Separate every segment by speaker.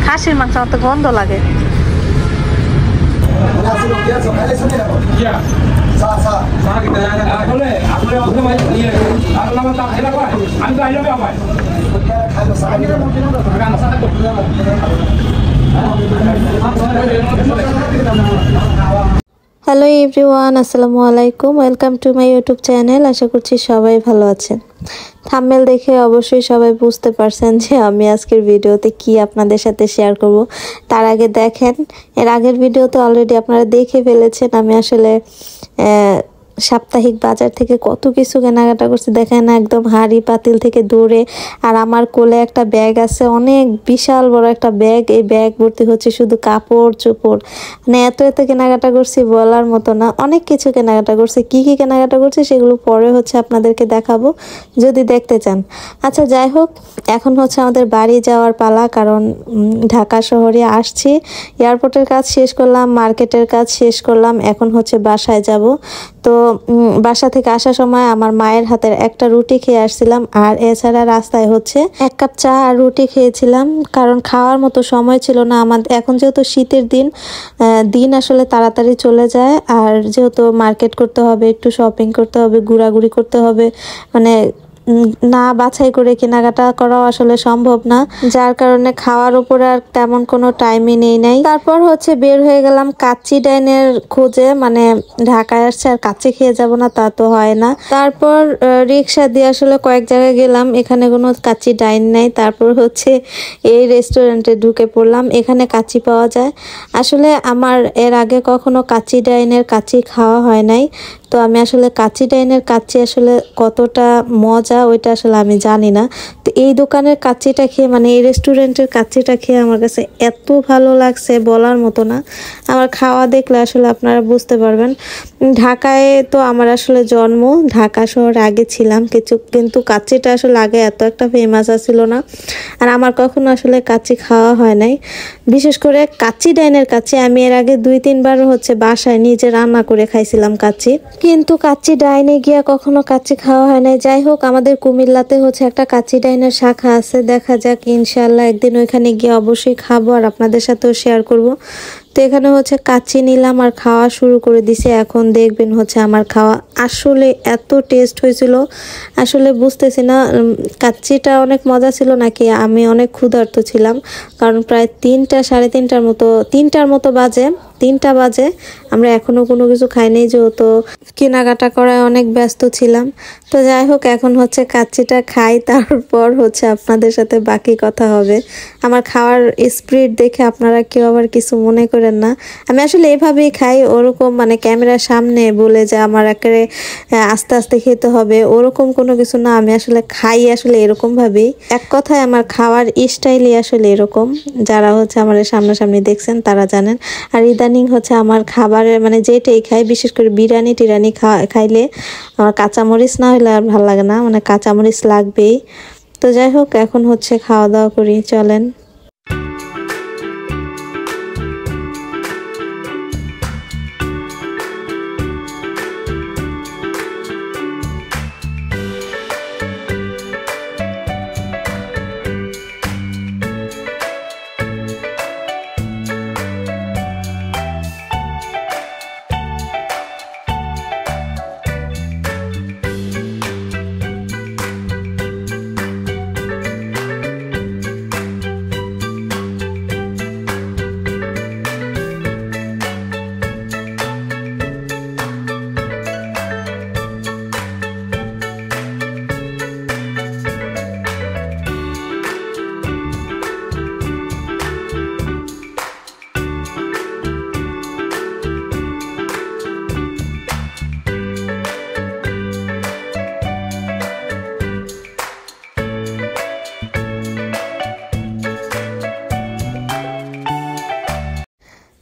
Speaker 1: খাসির মাংস আমার তো গন্ধ লাগে। হ্যালো এভরিওয়ান, আসসালামু আলাইকুম। Welcome to my YouTube channel. আশা করছি সবাই ভালো আছেন। থাম্বনেল দেখে অবশ্যই সবাই বুঝতে পারছেন যে আমি আজকের ভিডিওতে কি আপনাদের সাথে শেয়ার করব। তার আগে দেখেন, এর আগের ভিডিওতে অলরেডি আপনারা দেখে ফেলেছেন আমি আসলে সাপ্তাহিক বাজার থেকে কত কিছু কেনাকাটা করছি। দেখেন একদম হাঁড়ি পাতিল থেকে দৌড়ে, আর আমার কোলে একটা ব্যাগ আছে, অনেক বিশাল বড় একটা ব্যাগ। এই ব্যাগ ভর্তি হচ্ছে শুধু কাপড় চোপড়, মানে এত এত কেনাকাটা করছি বলার মতো না। অনেক কিছু কেনাকাটা করছি, কি কি কেনাকাটা করছি সেগুলো পরে হচ্ছে আপনাদেরকে দেখাবো যদি দেখতে চান। আচ্ছা যাই হোক, এখন হচ্ছে আমাদের বাড়ি যাওয়ার পালা, কারণ ঢাকা শহরে আসছি। এয়ারপোর্টের কাজ শেষ করলাম, মার্কেটের কাজ শেষ করলাম, এখন হচ্ছে বাসায় যাব। তো বাসা থেকে আসার সময় আমার মায়ের হাতের একটা রুটি খেয়ে আসছিলাম, আর এছাড়া রাস্তায় হচ্ছে 1 কাপ চা আর রুটি খেয়েছিলাম, কারণ খাওয়ার মতো সময় ছিল না আমাদের। এখন যেহেতু শীতের দিন আসলে তাড়াতাড়ি চলে যায়, আর যেহেতু মার্কেট করতে হবে, একটু শপিং করতে হবে, ঘোরাঘুরি করতে হবে, মানে না বাছাই করে কেনাকাটা করাও আসলে সম্ভব না, যার কারণে খাওয়ার উপরে আর তেমন কোনো টাইমই নাই। তারপর হচ্ছে বের হয়ে গেলাম কাচ্চি ডাইনের খোঁজে, মানে ঢাকায় আসছে আর কাচ্চি খেয়ে যাব না তা তো হয় না। তারপর রিক্সা দিয়ে আসলে কয়েক জায়গায় গেলাম, এখানে কোনো কাচ্চি ডাইন নাই। তারপর হচ্ছে এই রেস্টুরেন্টে ঢুকে পড়লাম, এখানে কাচ্চি পাওয়া যায়। আসলে আমার এর আগে কখনো কাচ্চি ডাইনের কাচ্চি খাওয়া হয় নাই, তো আমি আসলে কাচ্চি ডাইনের কাচ্চি আসলে কতটা মজা ওইটা আসলে আমি জানি না। তো এই দোকানের কাচ্চিটা খেয়ে, মানে এই রেস্টুরেন্টের কাচ্চিটা খেয়ে আমার কাছে এত ভালো লাগছে বলার মতো না। আমার খাওয়া দেখলে আসলে আপনারা বুঝতে পারবেন। ঢাকায় তো আমার আসলে জন্ম, ঢাকা শহরে আগে ছিলাম কিন্তু কাচ্চিটা আসলে আগে এত একটা ফেমাস ছিল না, আর আমার কখনো আসলে কাচ্চি খাওয়া হয় নাই। বিশেষ করে কাচ্চি ডাইনের কাচ্চি আমি এর আগে 2-3 বার হচ্ছে বাসায় নিজে রান্না করে খাইছিলাম কাচ্চি, কিন্তু কাচ্চি ডাইনে গিয়া কখনো কাচ্চি খাওয়া হয় নাই। যাই হোক, আমাদের কুমিল্লাতে হচ্ছে একটা কাচ্চি ডাইনের শাখা আছে, দেখা যাক ইনশাল্লাহ একদিন ওইখানে গিয়ে অবশ্যই খাবো আর আপনাদের সাথেও শেয়ার করব। তো এখানে হচ্ছে কাচ্চি নিলাম আর খাওয়া শুরু করে দিছে। এখন দেখবেন হচ্ছে আমার খাওয়া আসলে এত টেস্ট হয়েছিল, আসলে বুঝতেছি না কাচ্চিটা অনেক মজা ছিল নাকি আমি অনেক ক্ষুধার্ত ছিলাম, কারণ প্রায় 3টার মতো বাজে, 3টা বাজে, আমরা এখনো কোনো কিছু খাইনি, যেহেতু কেনাকাটা করায় অনেক ব্যস্ত ছিলাম। তো যাই হোক, এখন হচ্ছে কাচ্চিটা খাই, তারপর হচ্ছে আপনাদের সাথে বাকি কথা হবে। আমার খাওয়ার স্পিড দেখে আপনারা কেউ আবার কিছু মনে করেন না, আমি আসলে এভাবেই খাই, ওরকম মানে ক্যামেরার সামনে বলে যে আমার একেবারে আস্তে আস্তে খেতে হবে ওরকম কোনো কিছু না। আমি আসলে খাই আসলে এরকম ভাবেই, এক কথায় আমার খাওয়ার স্টাইলই আসলে এরকম। যারা হচ্ছে আমার সামনাসামনি দেখছেন তারা জানেন। আর ইদানিং হচ্ছে আমার খাবারের মানে যেটাই খাই, বিশেষ করে বিরিয়ানি টিরানি খাইলে আমার কাঁচামরিচ না হলে আর ভালো লাগে না, মানে কাঁচামরিচ লাগবেই। তো যাই হোক, এখন হচ্ছে খাওয়া দাওয়া করি, চলেন।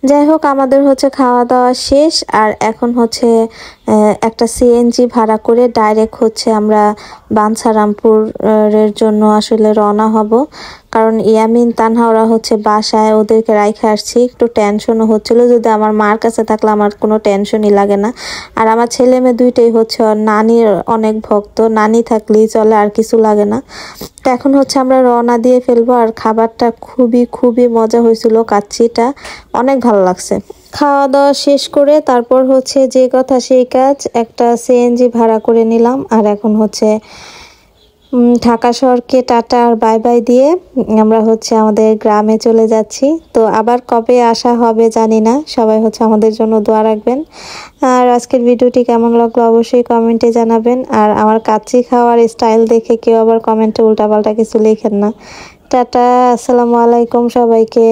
Speaker 1: যাই হোক, আমাদের হচ্ছে খাওয়া দাওয়া শেষ, আর এখন হচ্ছে একটা সিএনজি ভাড়া করে ডাইরেক্ট হচ্ছে আমরা বাঞ্ছারামপুরের জন্য আসলে রওনা হব। কারণ ইয়ামিন তানহা ওরা হচ্ছে বাসায়, ওদেরকে রাইখে আসছি। একটু টেনশনও হচ্ছিল, যদি আমার মার কাছে থাকলে আমার কোনো টেনশনই লাগে না। আর আমার ছেলে মেয়ে দুইটাই হচ্ছে ওর নানির অনেক ভক্ত, নানি থাকলেই চলে, আর কিছু লাগে না। তো এখন হচ্ছে আমরা রওনা দিয়ে ফেলবো। আর খাবারটা খুবই খুবই মজা হয়েছিল, কাচ্চিটা অনেক ভালো লাগছে। খাওয়া দাওয়া শেষ করে তারপর হচ্ছে যে কথা সেই কাজ, একটা সিএনজি ভাড়া করে নিলাম। আর এখন হচ্ছে ঢাকা শহরকে টাটা আর বাই বাই দিয়ে আমরা হচ্ছে আমাদের গ্রামে চলে যাচ্ছি। তো আবার কবে আসা হবে জানি না, সবাই হচ্ছে আমাদের জন্য দোয়া রাখবেন। আর আজকের ভিডিওটি কেমন লাগলো অবশ্যই কমেন্টে জানাবেন। আর আমার কাচ্চি খাওয়ার স্টাইল দেখে কেউ আবার কমেন্টে উল্টাপাল্টা কিছু লেখেন না। টাটা, আসসালামু আলাইকুম সবাইকে।